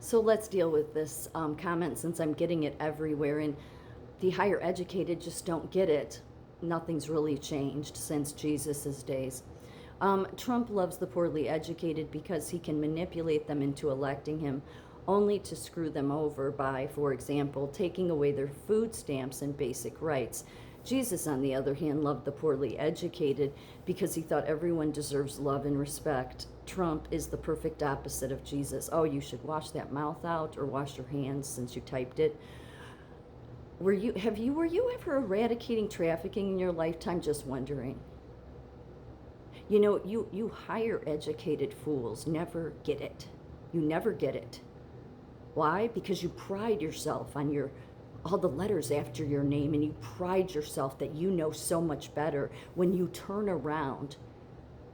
So let's deal with this comment since I'm getting it everywhere, and the higher educated just don't get it. Nothing's really changed since Jesus's days. Trump loves the poorly educated because he can manipulate them into electing him, only to screw them over by, for example, taking away their food stamps and basic rights. Jesus, on the other hand, loved the poorly educated because he thought everyone deserves love and respect. Trump is the perfect opposite of Jesus. Oh, you should wash that mouth out or wash your hands since you typed it. Were you ever eradicating trafficking in your lifetime? Just wondering. You know, you higher educated fools never get it. You never get it. Why? Because you pride yourself on your all the letters after your name, and you pride yourself that you know so much better when you turn around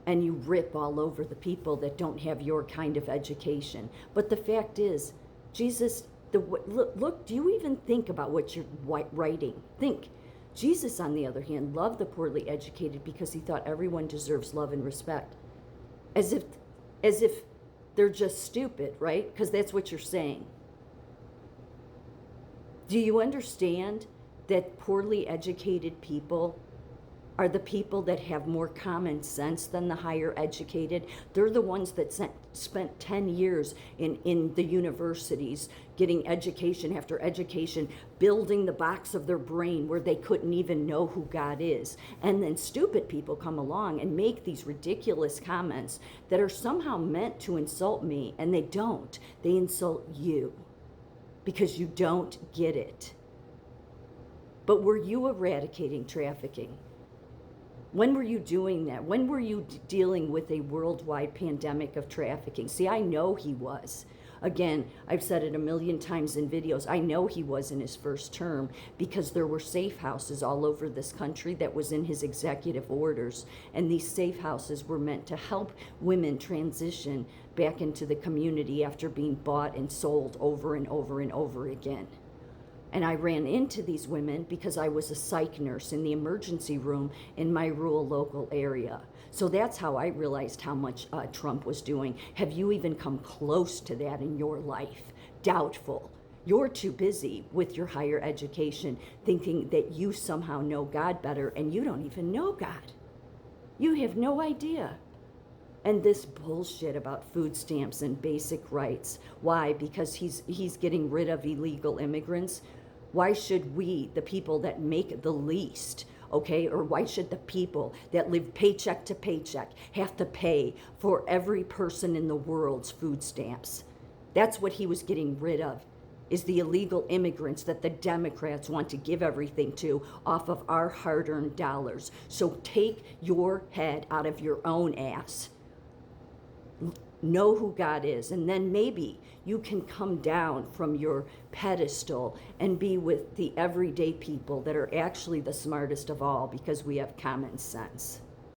and you rip all over the people that don't have your kind of education. But the fact is, Jesus, look, do you even think about what you're writing? Think. Jesus, on the other hand, loved the poorly educated because he thought everyone deserves love and respect. As if they're just stupid, right? Because that's what you're saying. Do you understand that poorly educated people are the people that have more common sense than the higher educated? They're the ones that spent 10 years in the universities getting education after education, building the box of their brain where they couldn't even know who God is. And then stupid people come along and make these ridiculous comments that are somehow meant to insult me, and they don't. They insult you because you don't get it. But were you eradicating trafficking? When were you doing that? When were you dealing with a worldwide pandemic of trafficking? See, I know he was. Again, I've said it a million times in videos. I know he was in his first term because there were safe houses all over this country that was in his executive orders. And these safe houses were meant to help women transition back into the community after being bought and sold over and over and over again. And I ran into these women because I was a psych nurse in the emergency room in my rural local area. So that's how I realized how much Trump was doing. Have you even come close to that in your life? Doubtful. You're too busy with your higher education thinking that you somehow know God better, and you don't even know God. You have no idea. And this bullshit about food stamps and basic rights. Why? Because he's getting rid of illegal immigrants. Why should we, the people that make the least, okay, or why should the people that live paycheck to paycheck have to pay for every person in the world's food stamps? That's what he was getting rid of, is the illegal immigrants that the Democrats want to give everything to off of our hard-earned dollars. So take your head out of your own ass. Know who God is, and then maybe you can come down from your pedestal and be with the everyday people that are actually the smartest of all because we have common sense.